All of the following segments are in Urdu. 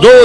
2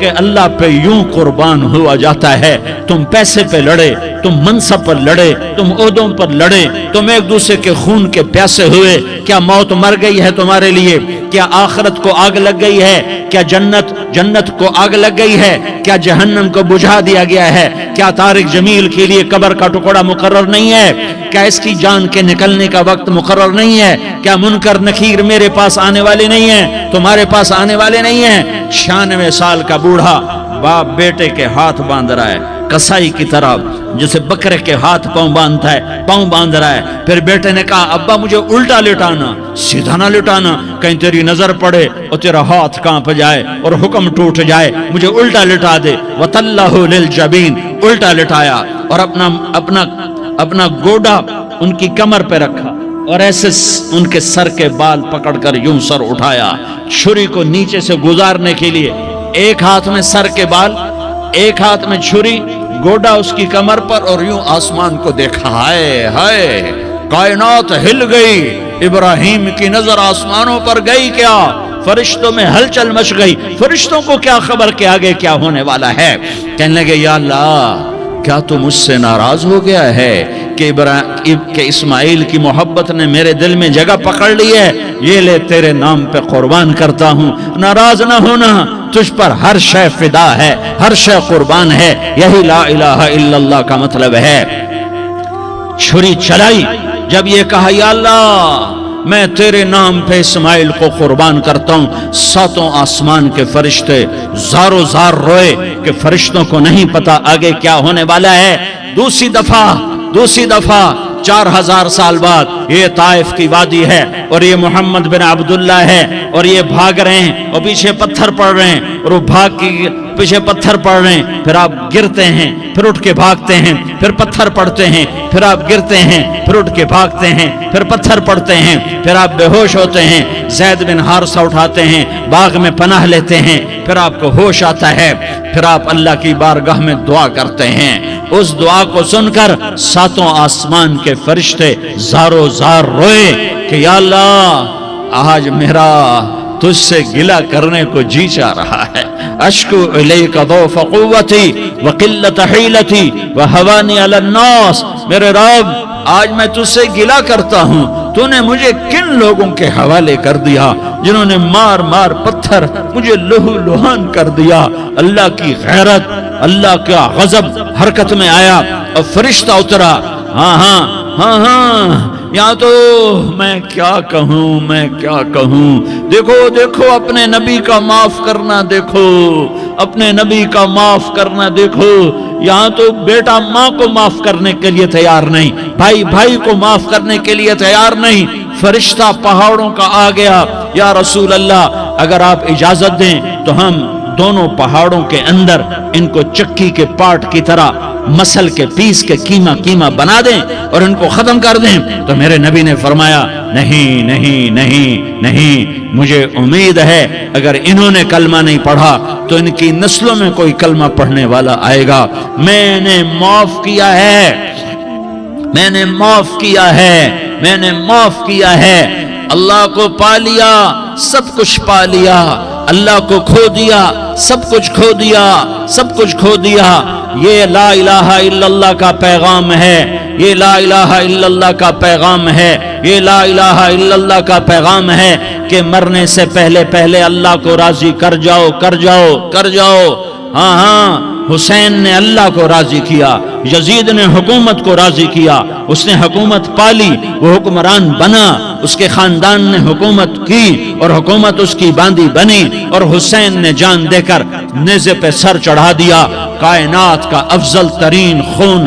کہ اللہ پہ یوں قربان ہوا جاتا ہے. تم پیسے پہ لڑے, تم منصب پر لڑے, تم عہدوں پر لڑے, تم ایک دوسرے کے خون کے پیاسے ہوئے. کیا موت مر گئی ہے تمہارے لیے؟ کیا آخرت کو آگ لگ گئی ہے؟ کیا جنت کو آگ لگ گئی ہے؟ کیا جہنم کو بجھا دیا گیا ہے؟ کیا طارق جمیل کے لیے قبر کا ٹکڑا مقرر نہیں ہے؟ کیا اس کی جان کے نکلنے کا وقت مقرر نہیں ہے؟ کیا منکر نکیر میرے پاس آنے والے نہیں ہیں؟ تمہارے پاس آنے والے نہیں ہیں؟ 96 سال کا بوڑھا باپ بیٹے کے ہاتھ باندھ رہا ہے کسائی کی طرح, جسے بکرے کے ہاتھ پاؤں باندھتا ہے, پاؤں باندھ رہا ہے. پھر بیٹے نے کہا ابا مجھے الٹا لٹانا, سیدھا نہ لٹانا, کہیں تیری نظر پڑے اور تیرا ہاتھ کانپ جائے اور حکم ٹوٹ جائے, مجھے الٹا لٹا دے. وَتَلَّهُ لِلْجَبِينِ, الٹا لٹایا اور اپنا گوڈا ان کی کمر پہ رکھا اور ایسے ان کے سر کے بال پکڑ کر یوں سر اٹھایا, چھری کو نیچے سے گزارنے کے لیے. ایک ہاتھ میں سر کے بال, ایک ہاتھ میں چھری, گوڈا اس کی کمر پر, اور یوں آسمان کو دیکھا. ہائے ہائے, کائنات ہل گئی. ابراہیم کی نظر آسمانوں پر گئی کیا؟ فرشتوں میں ہلچل مچ گئی. فرشتوں کو کیا خبر کہ آگے کیا ہونے والا ہے؟ کہنے لگے یا اللہ, کیا تو مجھ سے ناراض ہو گیا ہے کہ اسماعیل کی محبت نے میرے دل میں جگہ پکڑ لی ہے؟ یہ لے تیرے نام پہ قربان کرتا ہوں. ناراض نہ ہونا, تجھ پر ہر شے فدا ہے, ہر شے قربان ہے. یہی لا الہ الا اللہ کا مطلب ہے. چھری چلائی, جب یہ کہا یا اللہ میں تیرے نام پہ اسماعیل کو قربان کرتا ہوں, 7 آسمان کے فرشتے زارو زار روئے کہ فرشتوں کو نہیں پتا آگے کیا ہونے والا ہے. دوسری دفعہ 4000 سال بعد یہ طائف کی وادی ہے اور یہ محمد بن عبداللہ ہے اور یہ بھاگ رہے ہیں اور پیچھے پتھر پڑ رہے ہیں اور وہ بھاگ کی پیچھے پتھر پڑ رہے ہیں. پھر آپ گرتے ہیں, پھر اٹھ کے بھاگتے ہیں, پھر پتھر پڑتے ہیں, پھر آپ گرتے ہیں, پھر اٹھ کے بھاگتے ہیں, پھر پتھر پڑتے ہیں, پھر آپ بے ہوش ہوتے ہیں. زید بن حارثہ اٹھاتے ہیں, باغ میں پناہ لیتے ہیں, پھر آپ کو ہوش آتا ہے, پھر آپ اللہ کی بارگاہ میں دعا کرتے ہیں. اس دعا کو سن کر 7 آسمان کے فرشتے زارو زار روئے کہ یا اللہ آج میرا تجھ سے گلہ کرنے کو جی چاہ رہا ہے. اشکو الیک ضعف قوتی وقلت حیلتی وہوانی علی الناس. میرے رب آج میں تجھ سے گلہ کرتا ہوں, تو نے مجھے کن لوگوں کے حوالے کر دیا جنہوں نے مار مار پتھر مجھے لہو لہان کر دیا. اللہ کی غیرت, اللہ کا غضب حرکت میں آیا اور فرشتہ اترا. ہاں یا تو میں کیا کہوں. دیکھو اپنے نبی کا معاف کرنا, اپنے نبی کا معاف کرنا. دیکھو یہاں تو بیٹا ماں کو معاف کرنے کے لیے تیار نہیں, بھائی کو معاف کرنے کے لیے تیار نہیں. فرشتہ پہاڑوں کا آ گیا. یا رسول اللہ اگر آپ اجازت دیں تو ہم دونوں پہاڑوں کے اندر ان کو چکی کے پاٹ کی طرح مسل کے پیس کے کیما بنا دیں اور ان کو ختم کر دیں. تو میرے نبی نے فرمایا نہیں, مجھے امید ہے اگر انہوں نے کلمہ نہیں پڑھا تو ان کی نسلوں میں کوئی کلمہ پڑھنے والا آئے گا. میں نے معاف کیا ہے. اللہ کو پا لیا, سب کچھ پا لیا. اللہ کو کھو دیا, سب کچھ کھو دیا. یہ لا الہ الا اللہ کا پیغام ہے. یہ لا الہ الا اللہ کا پیغام ہے. یہ لا الہ الا اللہ کا پیغام ہے کہ مرنے سے پہلے اللہ کو راضی کر جاؤ. ہاں حسین نے اللہ کو راضی کیا, یزید نے حکومت کو راضی کیا, اس نے حکومت پالی, وہ حکمران بنا, اس کے خاندان نے حکومت کی اور حکومت اس کی باندھی بنی, اور حسین نے جان دے کر نیزے پہ سر چڑھا دیا. کائنات کا افضل ترین خون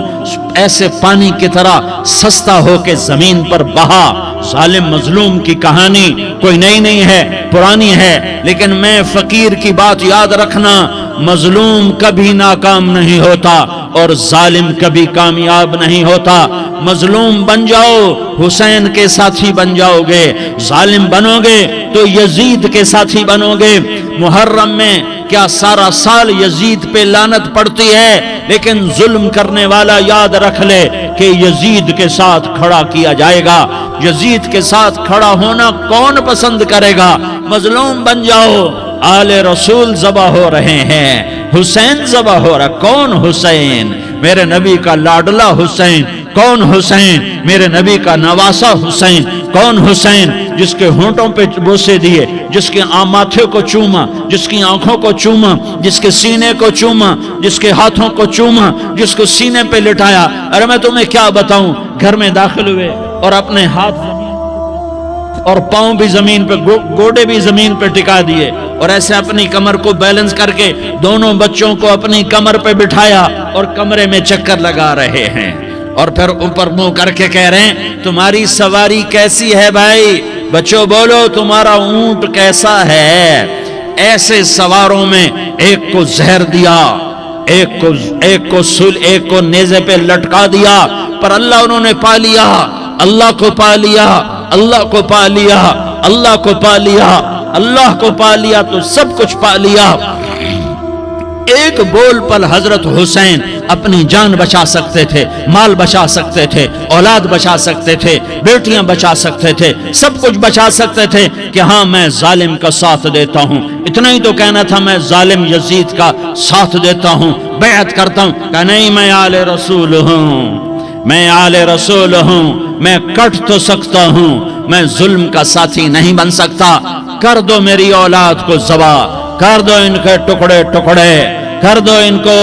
ایسے پانی کی طرح سستا ہو کے زمین پر بہا. ظالم مظلوم کی کہانی کوئی نئی نہیں ہے, پرانی ہے, لیکن میں فقیر کی بات یاد رکھنا, مظلوم کبھی ناکام نہیں ہوتا اور ظالم کبھی کامیاب نہیں ہوتا. مظلوم بن جاؤ حسین کے ساتھی بن جاؤ گے, ظالم بنو گے تو یزید کے ساتھی بنو گے. محرم میں کیا سارا سال یزید پہ لعنت پڑتی ہے, لیکن ظلم کرنے والا یاد رکھ لے کہ یزید کے ساتھ کھڑا کیا جائے گا. یزید کے ساتھ کھڑا ہونا کون پسند کرے گا؟ مظلوم بن جاؤ, آل رسول ذبح ہو رہے ہیں، حسین ذبح ہو رہا۔ کون حسین؟ میرے نبی کا لاڈلا حسین۔ کون حسین؟ میرے نبی کا نواسا حسین۔ کون حسین؟ جس کے ہونٹوں پہ بوسے دیے، جس کے ماتھے کو چوما، جس کی آنکھوں کو چوما، جس کے سینے کو چوما، جس کے ہاتھوں کو چوما، جس کو سینے پہ لٹایا۔ ارے میں تمہیں کیا بتاؤں، گھر میں داخل ہوئے اور اپنے ہاتھ اور پاؤں بھی زمین پہ، گوڑے بھی زمین پہ ٹکا دیے، اور ایسے اپنی کمر کو بیلنس کر کے دونوں بچوں کو اپنی کمر پہ بٹھایا اور کمرے میں چکر لگا رہے ہیں، اور پھر اوپر منہ کر کے کہہ رہے ہیں تمہاری سواری کیسی ہے بھائی؟ بچوں بولو تمہارا اونٹ کیسا ہے؟ ایسے سواروں میں ایک کو زہر دیا، ایک کو نیزے پہ لٹکا دیا، پر اللہ انہوں نے پا لیا، اللہ کو پا لیا، اللہ کو پا لیا، اللہ کو پا لیا، اللہ کو پا لیا تو سب کچھ پا لیا۔ ایک بول پر حضرت حسین اپنی جان بچا سکتے تھے، مال بچا سکتے تھے، اولاد بچا سکتے تھے، بیٹیاں بچا سکتے تھے، سب کچھ بچا سکتے تھے کہ ہاں میں ظالم کا ساتھ دیتا ہوں۔ اتنا ہی تو کہنا تھا میں ظالم یزید کا ساتھ دیتا ہوں، بیعت کرتا ہوں، کہ نہیں میں آل رسول ہوں، میں آل رسول ہوں، میں کٹ تو سکتا ہوں، میں ظلم کا ساتھی نہیں بن سکتا۔ کر دو میری اولاد کو ذبح، کر دو ان کے ٹکڑے ٹکڑے، کر دو ان کو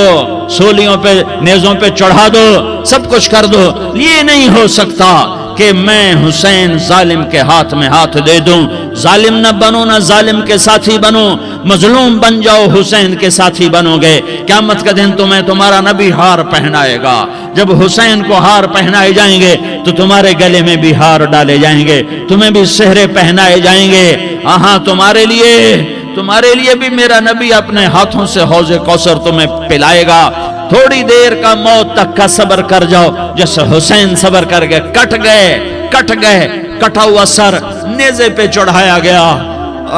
سولیوں پہ نیزوں پہ چڑھا دو، سب کچھ کر دو۔ یہ نہیں ہو سکتا کہ میں حسین ظالم کے ہاتھ میں ہاتھ دے دوں۔ ظالم نہ بنو، نہ ظالم کے ساتھی بنو، مظلوم بن جاؤ، حسین کے ساتھی بنو گے۔ قیامت کا دن تمہیں تمہارا نبی ہار پہنائے گا۔ جب حسین کو ہار پہنائے جائیں گے تو تمہارے گلے میں بھی ہار ڈالے جائیں گے، تمہیں بھی سہرے پہنائے جائیں گے۔ ہاں تمہارے لیے بھی میرا نبی اپنے ہاتھوں سے حوض کوثر تمہیں پلائے گا۔ تھوڑی دیر کا موت تک کا صبر کر جاؤ، جیسے حسین صبر کر گئے، کٹ گئے، کٹا ہوا سر نیزے پہ چڑھایا گیا۔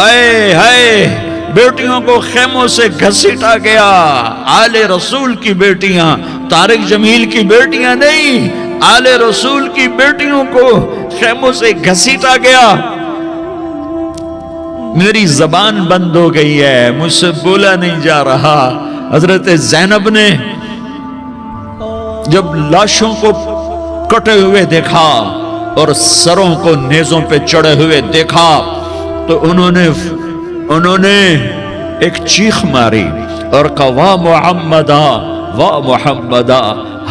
اے ہائے، بیٹیوں کو خیموں سے گھسیٹا گیا۔ آل رسول کی بیٹیاں، طارق جمیل کی بیٹیاں نہیں، آل رسول کی بیٹیوں کو خیموں سے گھسیٹا گیا۔ میری زبان بند ہو گئی ہے، مجھ سے بولا نہیں جا رہا۔ حضرت زینب نے جب لاشوں کو کٹے ہوئے دیکھا اور سروں کو نیزوں پہ چڑھے ہوئے دیکھا تو انہوں نے ایک چیخ ماری اور کہا واہ محمدہ، واہ محمدہ،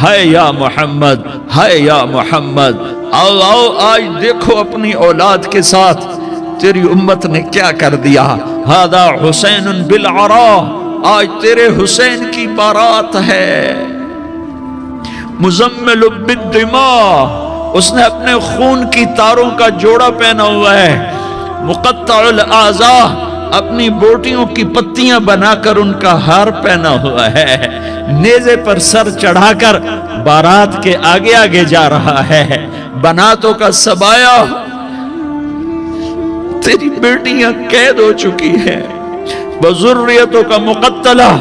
ہائے یا محمد، ہائے یا محمد۔ آؤ آج دیکھو اپنی اولاد کے ساتھ تیری امت نے کیا کر دیا۔ ہذا حسین بالعرا، آج تیرے حسین کی بارات ہے۔ مزمل بالدماء، اس نے اپنے خون کی تاروں کا جوڑا پہنا ہوا ہے۔ مقطع الاعضاء، اپنی بوٹیوں کی پتیاں بنا کر ان کا ہار پہنا ہوا ہے۔ نیزے پر سر چڑھا کر بارات کے آگے آگے جا رہا ہے۔ بناتوں کا سبایا، تیری بیٹیاں قید ہو چکی ہیں، بذریتوں کا مقتلہ،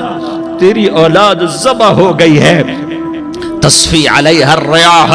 تیری اولاد ذبح ہو گئی ہے۔ تصفی علیہ الریاح،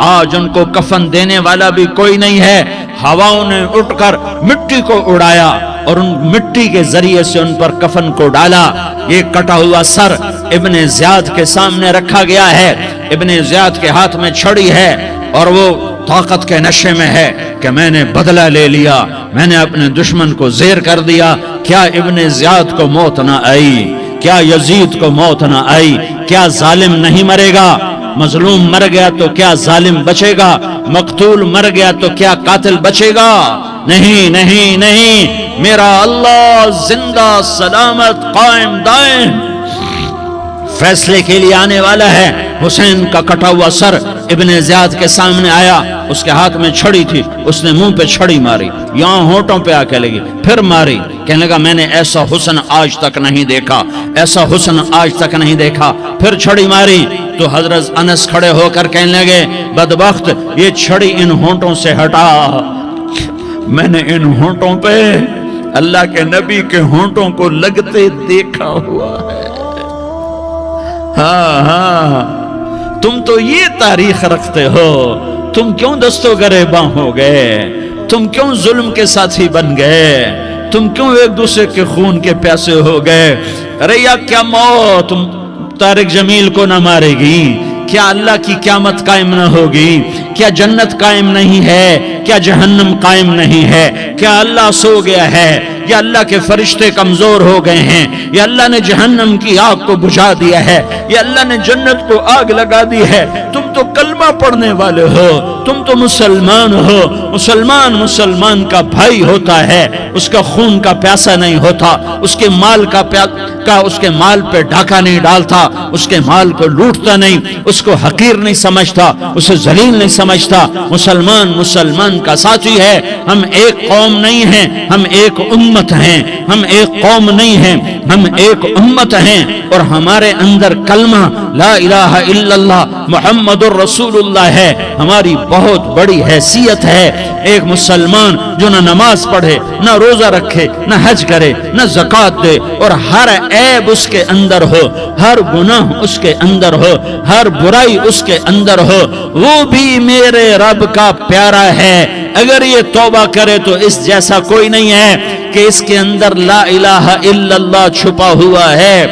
آج ان کو کفن دینے والا بھی کوئی نہیں ہے۔ ہواؤں نے اٹھ کر مٹی کو اڑایا اور ان مٹی کے ذریعے سے ان پر کفن کو ڈالا۔ یہ کٹا ہوا سر ابن زیاد کے سامنے رکھا گیا ہے۔ ابن زیاد کے ہاتھ میں چھڑی ہے اور وہ طاقت کے نشے میں ہے کہ میں نے بدلہ لے لیا، میں نے اپنے دشمن کو زیر کر دیا۔ کیا ابن زیاد کو موت نہ آئی؟ کیا یزید کو موت نہ آئی؟ کیا ظالم نہیں مرے گا؟ مظلوم مر گیا تو کیا ظالم بچے گا؟ مقتول مر گیا تو کیا قاتل بچے گا؟ نہیں نہیں نہیں، میرا اللہ زندہ سلامت قائم دائم فیصلے کے لیے آنے والا ہے۔ حسین کا کٹا ہوا سر ابن زیاد کے سامنے آیا، اس کے ہاتھ میں چھڑی تھی، اس نے منہ پہ چھڑی ماری، یہاں ہونٹوں پہ آ کے لگی، پھر ماری، کہنے لگا میں نے ایسا حسن آج تک نہیں دیکھا، ایسا حسن آج تک نہیں دیکھا، پھر چھڑی ماری تو حضرت انس کھڑے ہو کر کہنے لگے بدبخت، یہ چھڑی ان ہونٹوں سے ہٹا، میں نے ان ہونٹوں پہ اللہ کے نبی کے ہونٹوں کو لگتے دیکھا ہوا ہے۔ ہاں تم تو یہ تاریخ رکھتے ہو، تم کیوں دستو گریباں ہو گئے؟ تم کیوں ظلم کے ساتھی بن گئے؟ تم کیوں ایک دوسرے کے خون کے پیاسے ہو گئے؟ ارے یا کیا موت طارق جمیل کو نہ مارے گی؟ کیا اللہ کی قیامت قائم نہ ہوگی؟ کیا جنت قائم نہیں ہے؟ کیا جہنم قائم نہیں ہے؟ کیا اللہ سو گیا ہے؟ یا اللہ کے فرشتے کمزور ہو گئے ہیں؟ یا اللہ نے جہنم کی آگ کو بجھا دیا ہے؟ یا اللہ نے جنت کو آگ لگا دی ہے؟ تم تو کلمہ پڑھنے والے ہو، تم تو مسلمان ہو۔ مسلمان کا بھائی ہوتا ہے، اس کا خون کا پیاسا نہیں ہوتا، اس کے مال اس کے مال پہ ڈاکہ نہیں ڈالتا، اس کے مال کو لوٹتا نہیں، اس کو حقیر نہیں سمجھتا، اسے ذلیل نہیں سمجھتا۔ مسلمان کا ساتھی ہے۔ ہم ایک قوم نہیں ہیں، ہم ایک امت ہیں۔ ہم ایک قوم نہیں ہیں، ہم ایک امت ہیں، اور ہمارے اندر کلمہ لا الہ الا اللہ محمد الرسول اللہ ہے۔ ہماری بہت بڑی حیثیت ہے۔ ایک مسلمان جو نہ نماز پڑھے، نہ روزہ رکھے، نہ حج کرے، نہ زکوٰۃ دے، اور ہر عیب اس کے اندر ہو، ہر گناہ اس کے اندر ہو، ہر برائی اس کے اندر ہو، وہ بھی میرے رب کا پیارا ہے۔ اگر یہ توبہ کرے تو اس جیسا کوئی نہیں ہے کہ اس کے اندر لا الہ الا اللہ چھپا ہوا ہے۔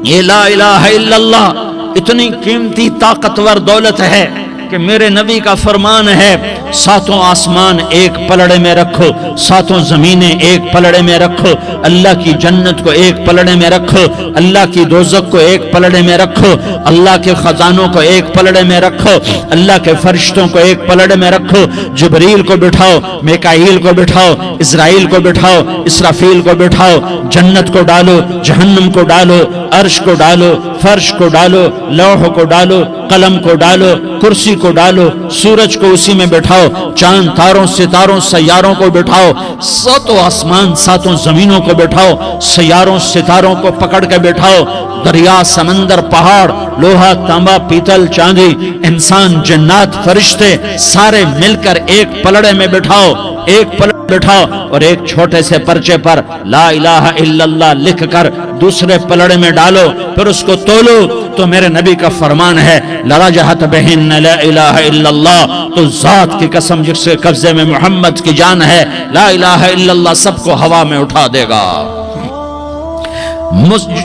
یہ لا الہ الا اللہ اتنی قیمتی طاقتور دولت ہے کہ میرے نبی کا فرمان ہے، ساتوں آسمان ایک پلڑے میں رکھو، ساتوں زمینیں ایک پلڑے میں رکھو، اللہ کی جنت کو ایک پلڑے میں رکھو، اللہ کی دوزخ کو ایک پلڑے میں رکھو، اللہ کے خزانوں کو ایک پلڑے میں رکھو، اللہ کے فرشتوں کو ایک پلڑے میں رکھو، جبریل کو بٹھاؤ، میکائیل کو بٹھاؤ، اسرائیل کو بٹھاؤ، اسرافیل کو بٹھاؤ، جنت کو ڈالو، جہنم کو ڈالو، عرش کو ڈالو، فرش کو ڈالو، لوح کو ڈالو، قلم کو ڈالو، کرسی کو ڈالو، سورج کو اسی میں بٹھاؤ، چاند تاروں ستاروں سیاروں کو بٹھاؤ، ساتوں آسمان ساتوں زمینوں کو بٹھاؤ، سیاروں ستاروں کو پکڑ کے بٹھاؤ، دریا سمندر پہاڑ لوہا تانبا پیتل چاندی انسان جنات فرشتے سارے مل کر ایک پلڑے میں بٹھاؤ، ایک پلڑے بٹھاؤ، اور ایک چھوٹے سے پرچے پر لا الہ الا اللہ لکھ کر دوسرے پلڑے میں ڈالو، پھر اس کو تولو تو میرے نبی کا فرمان ہے لرجحت بہن لا الہ الا اللہ، تو ذات کی قسم جس کے قبضے میں محمد کی جان ہے، لا الہ الا اللہ سب کو ہوا میں اٹھا دے گا۔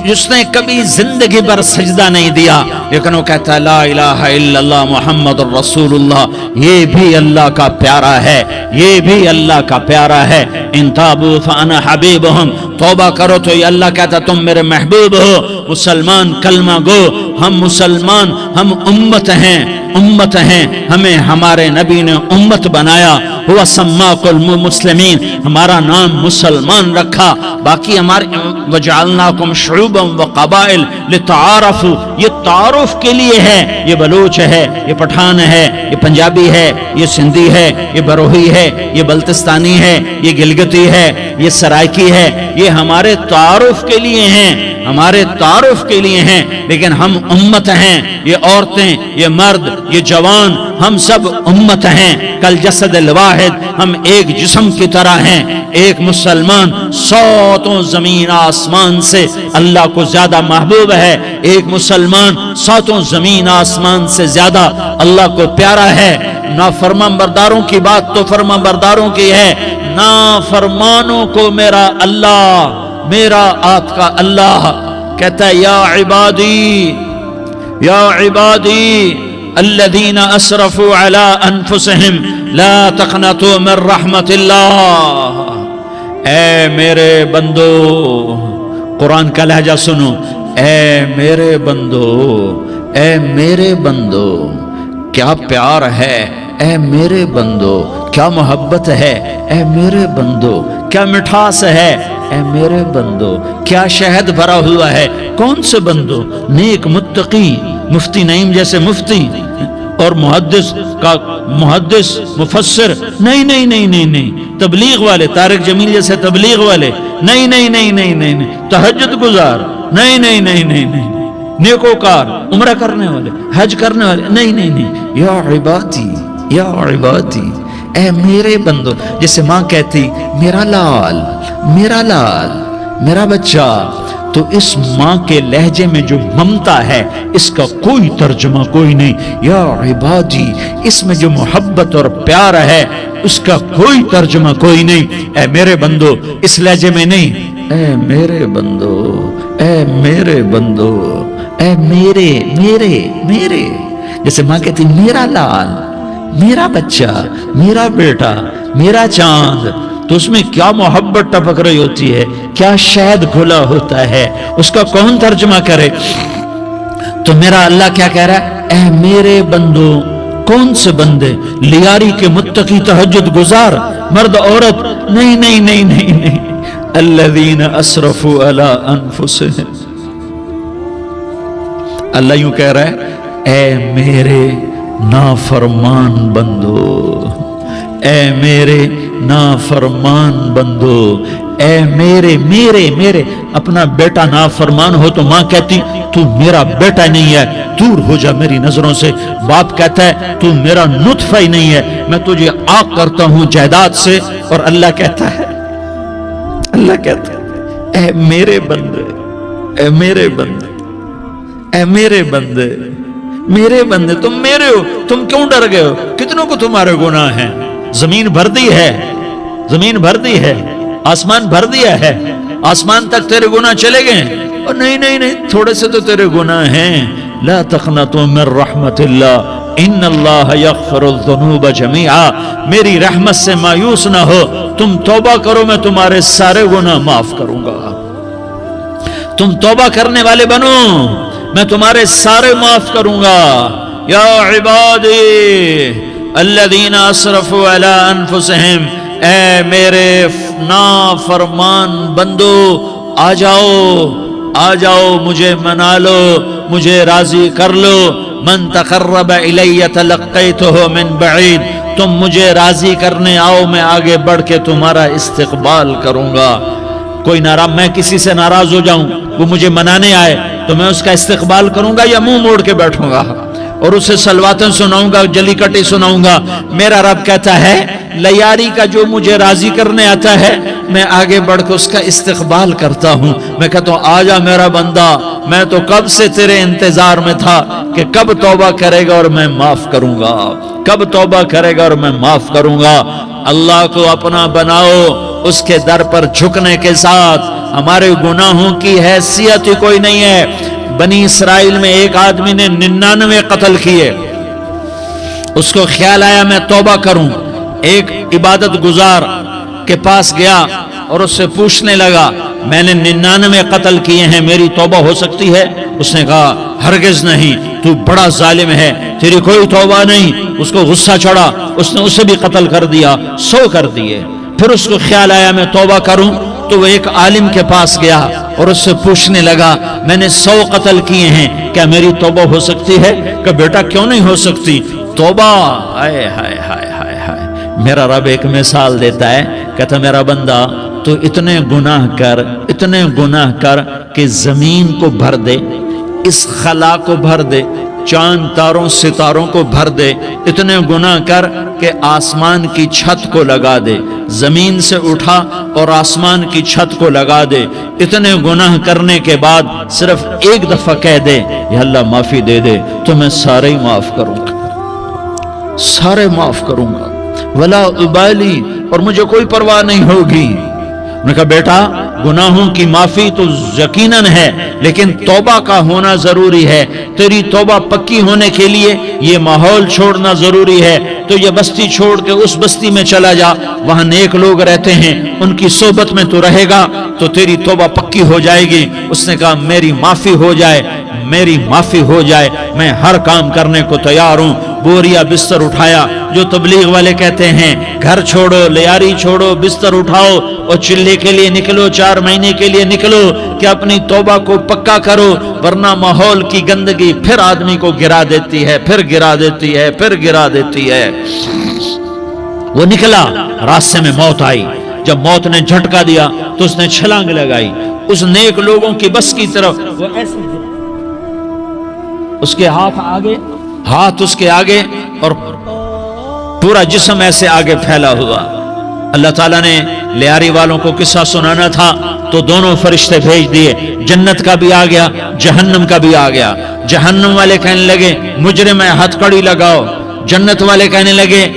جس نے کبھی زندگی پر سجدہ نہیں دیا لیکن وہ کہتا ہے لا الہ الا اللہ محمد الرسول اللہ، یہ بھی اللہ کا پیارا ہے، یہ بھی اللہ کا پیارا ہے۔ ان تابوا فانا حبیبہم، توبہ کرو تو یہ اللہ کہتا تم میرے محبوب ہو۔ مسلمان کلمہ گو، ہم مسلمان، ہم امت ہیں، ہمیں ہمارے نبی نے امت بنایا، ہوا سماک المسلمین، ہمارا نام مسلمان رکھا، باقی ہمارے وجعلناکم شعوبا وقبائل لتعارفوا، یہ تعارف کے لیے ہے، یہ بلوچ ہے، یہ پٹھان ہے، یہ پنجابی ہے، یہ سندھی ہے، یہ بروہی ہے، یہ بلتستانی ہے، یہ گلگتی ہے، یہ سرائکی ہے، یہ ہمارے تعارف کے لیے ہیں، ہمارے تعارف کے لیے ہیں، لیکن ہم امت ہیں، یہ عورتیں، یہ مرد، یہ جوان، ہم سب امت ہیں، کل جسد الواحد، ہم ایک جسم کی طرح ہیں۔ ایک مسلمان ساتوں زمین آسمان سے اللہ کو زیادہ محبوب ہے، ایک مسلمان ساتوں زمین آسمان سے زیادہ اللہ کو پیارا ہے۔ نافرمان برداروں کی بات تو فرمان برداروں کی ہے، نافرمانوں کو میرا اللہ، میرا آپ کا اللہ کہتا ہے یا عبادی الذین اسرفوا علی انفسہم لا تقنطوا من رحمت اللہ، اے میرے بندو، قرآن کا لہجہ سنو، اے میرے بندو، اے میرے بندو، کیا پیار ہے، اے میرے بندو، کیا محبت ہے، اے میرے بندو، کیا مٹھاس ہے، اے میرے بندو، کیا شہد بھرا ہوا ہے۔ کون سے بندو؟ نیک متقی، مفتی نعیم جیسے مفتی اور محدث مفسر، نہیں، تبلیغ والے، طارق جمیل جیسے تبلیغ والے، نہیں، تہجد گزار، نہیں، نیکوکار، عمرہ کرنے والے، حج کرنے والے، نہیں، یا عبادی، اے میرے بندو، جیسے ماں کہتی میرا لال، میرا بچہ، تو اس ماں کے لہجے میں جو ممتا ہے اس کا کوئی ترجمہ کوئی نہیں. یا عبادی، اس میں جو محبت اور پیار ہے اس کا کوئی ترجمہ کوئی نہیں. اے میرے بندو، اس لہجے میں نہیں، اے میرے بندو، اے میرے بندو، اے میرے میرے میرے. جیسے ماں کہتی میرا لال، میرا بچہ، میرا بیٹا، میرا چاند، تو اس میں کیا محبت ٹپک رہی ہوتی ہے، کیا شہد گھلا ہوتا ہے، اس کا کون ترجمہ کرے. تو میرا اللہ کیا کہہ رہا ہے، اے میرے بندو. کون سے بندے؟ لیاری کے متقی تہجد گزار مرد عورت؟ نہیں نہیں نہیں نہیں نہیں. الذین اسرفوا علی انفسہم. اللہ یوں کہہ رہا ہے، اے میرے نافرمان بندو، اے میرے نافرمان بندو، اے میرے میرے میرے. اپنا بیٹا نافرمان ہو تو ماں کہتی تو میرا بیٹا نہیں ہے، دور ہو جا میری نظروں سے. باپ کہتا ہے تو میرا نطفہ ہی نہیں ہے، میں تجھے عاق کرتا ہوں جائیداد سے. اور اللہ کہتا ہے، اللہ کہتا ہے اے میرے بندے، اے میرے بندے، اے میرے بندے، میرے بندے، تم میرے ہو، تم کیوں ڈر گئے ہو؟ کتنوں کو تمہارے گناہ ہیں؟ زمین بھر دی ہے، زمین بھر دی ہے، آسمان بھر دیا ہے، آسمان تک تیرے گناہ چلے گئے. اور نہیں نہیں نہیں، تھوڑے سے تو تیرے گناہ ہیں. لا تقنطوا من رحمت اللہ ان اللہ یغفر الذنوب جميعا. میری رحمت سے مایوس نہ ہو، تم توبہ کرو، میں تمہارے سارے گناہ معاف کروں گا. تم توبہ کرنے والے بنو، میں تمہارے سارے معاف کروں گا. یا عبادی الذین اسرفوا علی انفسہم، اے میرے نافرمان بندو، آ جاؤ آ جاؤ، مجھے منا لو، مجھے راضی کر لو. من تقرب الی تلقیتہ من بعید. تم مجھے راضی کرنے آؤ، میں آگے بڑھ کے تمہارا استقبال کروں گا. کوئی ناراض، میں کسی سے ناراض ہو جاؤں، وہ مجھے منانے آئے تو میں اس کا استقبال کروں گا یا منہ موڑ کے بیٹھوں گا اور اسے سلواتیں سناؤں گا، جلی کٹی سناؤں گا؟ میرا رب کہتا ہے لیاری کا جو مجھے راضی کرنے آتا ہے میں آگے بڑھ کے اس کا استقبال کرتا ہوں. میں کہتا ہوں آجا میرا بندہ، میں تو کب سے تیرے انتظار میں تھا کہ کب توبہ کرے گا اور میں معاف کروں گا، کب توبہ کرے گا اور میں معاف کروں گا. اللہ کو اپنا بناؤ، اس کے در پر جھکنے کے ساتھ. ہمارے گناہوں کی حیثیت ہی کوئی نہیں ہے. بنی اسرائیل میں ایک آدمی نے 99 قتل کیے، اس کو خیال آیا میں توبہ کروں. ایک عبادت گزار کے پاس گیا اور اس سے پوچھنے لگا میں نے 99 قتل کیے ہیں، میری توبہ ہو سکتی ہے؟ اس نے کہا ہرگز نہیں، تو بڑا ظالم ہے، تیری کوئی توبہ نہیں. اس کو غصہ چڑھا، اس نے اسے بھی قتل کر دیا، 100 کر دیے. پھر اس کو خیال آیا میں توبہ کروں تو وہ ایک عالم کے پاس گیا اور اس سے پوچھنے لگا میں نے 100 قتل کیے ہیں، کیا میری توبہ ہو سکتی ہے؟ کہ بیٹا کیوں نہیں ہو سکتی توبہ؟ ہائے ہائے ہائے ہائے ہائے. میرا رب ایک مثال دیتا ہے، کہتا میرا بندہ تو اتنے گناہ کر، اتنے گناہ کر کہ زمین کو بھر دے، اس خلا کو بھر دے، چاند تاروں ستاروں کو بھر دے. اتنے گناہ کر کہ آسمان کی چھت کو لگا دے، زمین سے اٹھا اور آسمان کی چھت کو لگا دے. اتنے گناہ کرنے کے بعد صرف ایک دفعہ کہہ دے یا اللہ معافی دے دے تو میں سارے ہی معاف کروں گا، سارے معاف کروں گا، ولا ابالی، اور مجھے کوئی پرواہ نہیں ہوگی. انہوں نے کہا بیٹا گناہوں کی معافی تو یقیناً ہے لیکن توبہ کا ہونا ضروری ہے. تیری توبہ پکی ہونے کے لیے یہ ماحول چھوڑنا ضروری ہے. تو یہ بستی چھوڑ کے اس بستی میں چلا جا، وہاں نیک لوگ رہتے ہیں، ان کی صحبت میں تو رہے گا تو تیری توبہ پکی ہو جائے گی. اس نے کہا میری معافی ہو جائے، میری معافی ہو جائے، میں ہر کام کرنے کو تیار ہوں. بوریا بستر اٹھایا، جو تبلیغ والے کہتے ہیں گھر چھوڑو، لیاری چھوڑو، بستر اٹھاؤ اور چلے کے لیے نکلو، 4 مہینے کے لیے نکلو کہ اپنی توبہ کو پکا کرو، ورنہ ماحول کی گندگی پھر آدمی کو گرا دیتی ہے، پھر گرا دیتی ہے، پھر گرا دیتی ہے. وہ نکلا، راستے میں موت آئی. جب موت نے جھٹکا دیا تو اس نے چھلانگ لگائی اس نیک لوگوں کی بس کی طرف. وہ ایسے اس کے ہاتھ آگے، ہاتھ اس کے آگے اور پورا جسم ایسے آگے پھیلا ہوا. اللہ تعالیٰ نے لیاری والوں کو قصہ سنانا تھا تو دونوں فرشتے بھیج دیے، جنت کا بھی آ گیا، جہنم کا بھی آ گیا۔ جہنم والے کہنے لگے مجرم ہے ہتھ کڑی لگاؤ، جنت والے کہنے لگے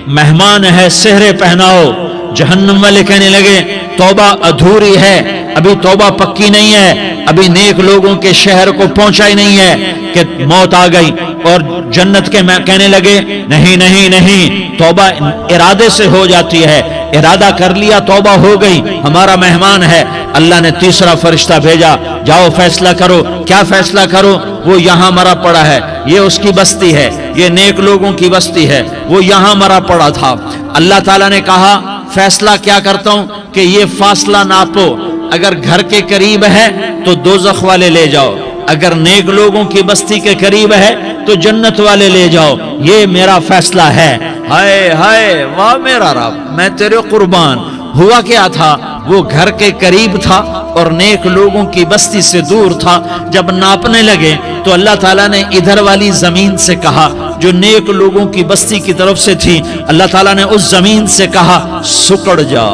مہمان ہے سہرے پہناؤ، جہنم والے کہنے لگے توبہ ادھوری ہے، ابھی توبہ پکی نہیں ہے، ابھی نیک لوگوں کے شہر کو پہنچا ہی نہیں ہے کہ موت آ گئی۔ اور جنت کے کہنے لگے نہیں نہیں نہیں، توبہ ارادے سے ہو جاتی ہے، ارادہ کر لیا توبہ ہو گئی، ہمارا مہمان ہے۔ اللہ نے تیسرا فرشتہ بھیجا، جاؤ فیصلہ کرو۔ کیا فیصلہ کرو؟ وہ یہاں مرا پڑا ہے، یہ اس کی بستی ہے، یہ نیک لوگوں کی بستی ہے، وہ یہاں مرا پڑا تھا۔ اللہ تعالیٰ نے کہا فیصلہ کیا کرتا ہوں کہ یہ فاصلہ ناپو، اگر گھر کے قریب ہے تو دوزخ والے لے جاؤ، اگر نیک لوگوں کی بستی کے قریب ہے تو جنت والے لے جاؤ، یہ میرا فیصلہ ہے۔ ہائے ہائے واہ میرا رب، میں تیرے قربان۔ ہوا کیا تھا؟ وہ گھر کے قریب تھا اور نیک لوگوں کی بستی سے دور تھا۔ جب ناپنے لگے تو اللہ تعالیٰ نے ادھر والی زمین سے کہا جو نیک لوگوں کی بستی کی طرف سے تھی، اللہ تعالیٰ نے اس زمین سے کہا سکڑ جا،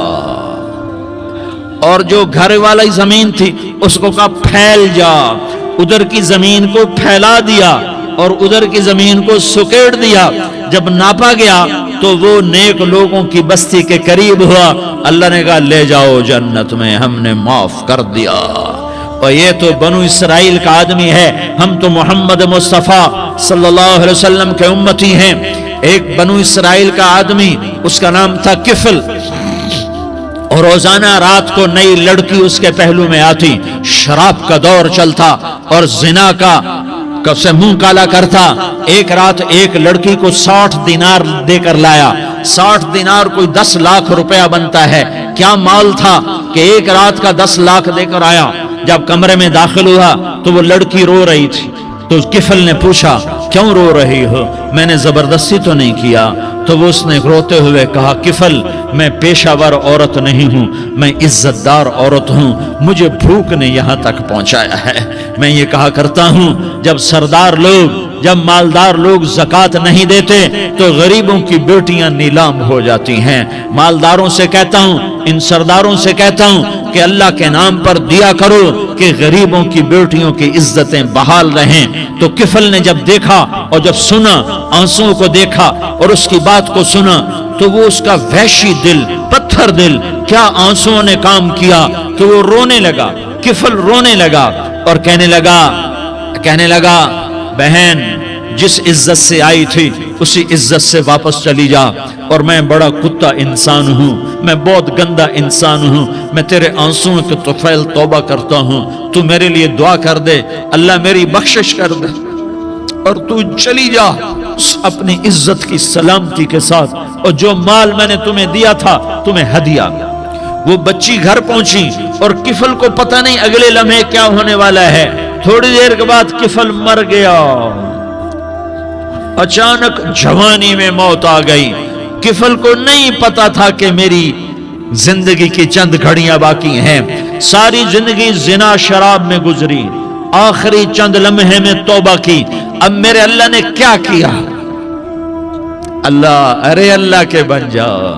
اور جو گھر والی زمین تھی اس کو کہا پھیل جا۔ ادھر کی زمین کو پھیلا دیا اور ادھر کی زمین کو سکیڑ دیا۔ جب ناپا گیا تو وہ نیک لوگوں کی بستی کے قریب ہوا۔ اللہ نے کہا لے جاؤ جنت میں، ہم نے معاف کر دیا۔ اور یہ تو بنو اسرائیل کا آدمی ہے، ہم تو محمد مصطفیٰ صلی اللہ علیہ وسلم کے امتی ہیں۔ ایک بنو اسرائیل کا آدمی، اس کا نام تھا کفل، اور روزانہ رات کو نئی لڑکی اس کے پہلو میں آتی، شراب کا دور چلتا اور زنا کا سے منہ کالا کرتا۔ ایک رات ایک لڑکی کو 60 دینار دے کر لایا۔ 60 دینار کوئی 10 لاکھ روپیہ بنتا ہے۔ کیا مال تھا کہ ایک رات کا 10 لاکھ دے کر آیا۔ جب کمرے میں داخل ہوا تو وہ لڑکی رو رہی تھی، تو کفل نے پوچھا کیوں رو رہی ہو؟ میں نے زبردستی تو نہیں کیا۔ تو وہ اس نے روتے ہوئے کہا کفل میں پیشہ ور عورت نہیں ہوں، میں عزت دار عورت ہوں، مجھے بھوک نے یہاں تک پہنچایا ہے۔ میں یہ کہا کرتا ہوں جب سردار لوگ، جب مالدار لوگ زکوٰۃ نہیں دیتے تو غریبوں کی بیٹیاں نیلام ہو جاتی ہیں۔ مالداروں سے کہتا ہوں، ان سرداروں سے کہتا ہوں کہ اللہ کے نام پر دیا کرو کہ غریبوں کی بیٹیوں کی عزتیں بحال رہیں۔ تو کفل نے جب دیکھا اور جب سنا، آنسوؤں کو دیکھا اور اس کی بات کو سنا، تو وہ اس کا وحشی دل، پتھر دل، کیا آنسوؤں نے کام کیا کہ وہ رونے لگا۔ کفل رونے لگا اور کہنے لگا بہن جس عزت سے آئی تھی اسی عزت سے واپس چلی جا، اور میں بڑا کتا انسان ہوں، میں بہت گندا انسان ہوں، میں تیرے آنسوؤں کے طفیل توبہ کرتا ہوں، تو میرے لیے دعا کر دے، اللہ میری بخشش کر دے، اور تو چلی جا اپنی عزت کی سلامتی کے ساتھ، اور جو مال میں نے تمہیں دیا تھا تمہیں ہدیہ۔ وہ بچی گھر پہنچی اور کفل کو پتہ نہیں اگلے لمحے کیا ہونے والا ہے۔ تھوڑی دیر کے بعد کفل مر گیا، اچانک جوانی میں موت آ گئی۔ کفل کو نہیں پتا تھا کہ میری زندگی کی چند گھڑیاں باقی ہیں، ساری زندگی زنا شراب میں گزری، آخری چند لمحے میں توبہ کی۔ اب میرے اللہ نے کیا کیا؟ اللہ، ارے اللہ کے بن جاؤ،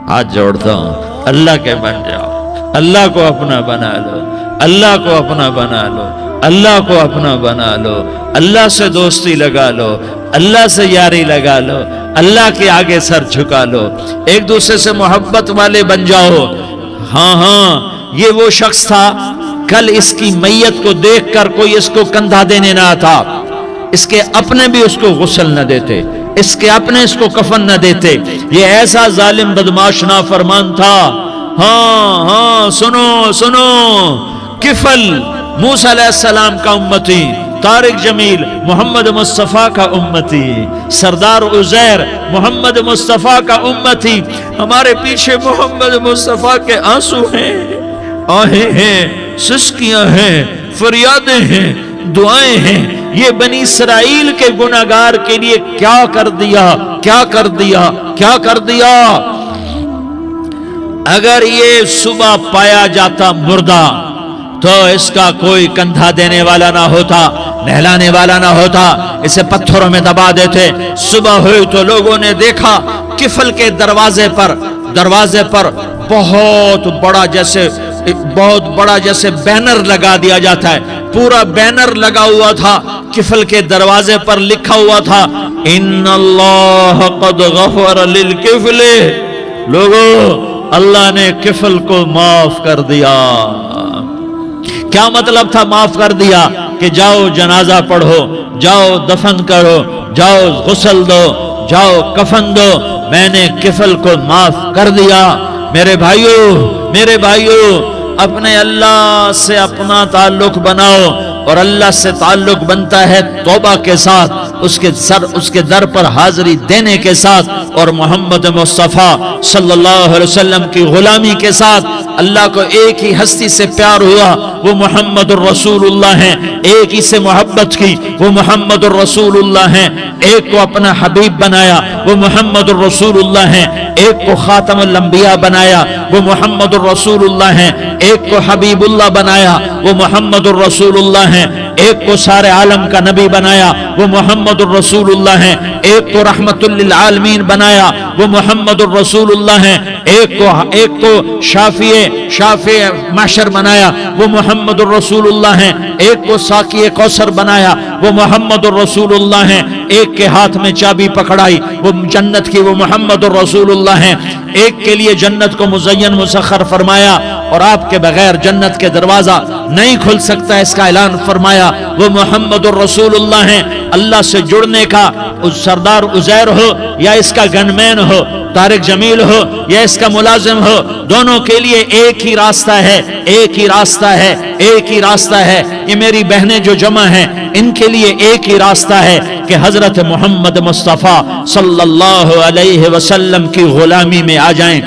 ہاتھ جوڑتا ہوں، اللہ کے بن جاؤ، اللہ کو اپنا بنا لو، اللہ کو اپنا بنا لو، اللہ کو اپنا بنا لو، اللہ سے دوستی لگا لو، اللہ سے یاری لگا لو، اللہ کے آگے سر جھکا لو، ایک دوسرے سے محبت والے بن جاؤ۔ ہاں یہ وہ شخص تھا، کل اس کی میت کو دیکھ کر کوئی اس کو کندھا دینے نہ آتا، اس کے اپنے بھی اس کو غسل نہ دیتے، اس کے اپنے اس کو کفن نہ دیتے۔ یہ ایسا ظالم بدماش نافرمان تھا۔ ہاں سنو، کفل موسیٰ علیہ السلام کا امتی، طارق جمیل محمد مصطفیٰ کا امتی، سردار عزیر محمد مصطفیٰ کا امتی۔ ہمارے پیچھے محمد مصطفیٰ کے آنسو ہیں، آہیں ہیں، سسکیاں ہیں، فریادیں ہیں، دعائیں ہیں۔ یہ بنی اسرائیل کے گناہگار کے لیے کیا کر دیا۔ اگر یہ صبح پایا جاتا مردہ تو اس کا کوئی کندھا دینے والا نہ ہوتا، نہلانے والا نہ ہوتا، اسے پتھروں میں دبا دیتے۔ صبح ہوئی تو لوگوں نے دیکھا کفل کے دروازے پر دروازے پر بہت بڑا جیسے بینر لگا دیا جاتا ہے، پورا بینر لگا ہوا تھا، کفل کے دروازے پر لکھا ہوا تھا ان اللہ قد غفر للکفل، لوگو اللہ نے کفل کو معاف کر دیا۔ کیا مطلب تھا معاف کر دیا؟ کہ جاؤ جنازہ پڑھو، جاؤ دفن کرو، جاؤ غسل دو، جاؤ کفن دو، میں نے کفل کو معاف کر دیا۔ میرے بھائیو اپنے اللہ سے اپنا تعلق بناؤ، اور اللہ سے تعلق بنتا ہے توبہ کے ساتھ، اس کے در پر حاضری دینے کے ساتھ، اور محمد مصطفیٰ صلی اللہ علیہ وسلم کی غلامی کے ساتھ۔ اللہ کو ایک ہی ہستی سے پیار ہوا، وہ محمد الرسول اللہ ہیں، ایک ہی سے محبت کی، وہ محمد الرسول اللہ ہیں، ایک کو اپنا حبیب بنایا، وہ محمد الرسول اللہ ہیں، ایک کو خاتم الانبیاء بنایا، وہ محمد الرسول اللہ ہیں، ایک کو حبیب اللہ بنایا، وہ محمد الرسول اللہ ہیں، ایک کو سارے عالم کا نبی بنایا، وہ محمد الرسول اللہ ہیں، ایک کو رحمت للعالمین بنایا، وہ محمد الرسول اللہ ہیں، ایک کو شافع محشر بنایا، وہ محمد الرسول اللہ ہیں، ایک کو ساقی کوثر بنایا، وہ محمد الرسول اللہ ہیں، ایک کے ہاتھ میں چابی پکڑائی وہ جنت کی، وہ محمد الرسول اللہ ہیں، ایک کے لیے جنت کو مزین مسخر فرمایا اور آپ کے بغیر جنت کے دروازہ نہیں کھل سکتا، اس کا اعلان فرمایا، وہ محمد الرسول اللہ ہیں۔ اللہ سے جڑنے کا سردار عزیر ہو یا اس کا گنمین ہو، طارق جمیل ہو یا اس کا ملازم ہو، دونوں کے لیے ایک ہی راستہ ہے، ایک ہی راستہ ہے، ایک ہی راستہ ہے۔ یہ میری بہنیں جو جمع ہیں ان کے لیے ایک ہی راستہ ہے کہ حضرت محمد مصطفیٰ صلی اللہ علیہ وسلم کی غلامی میں آ جائیں،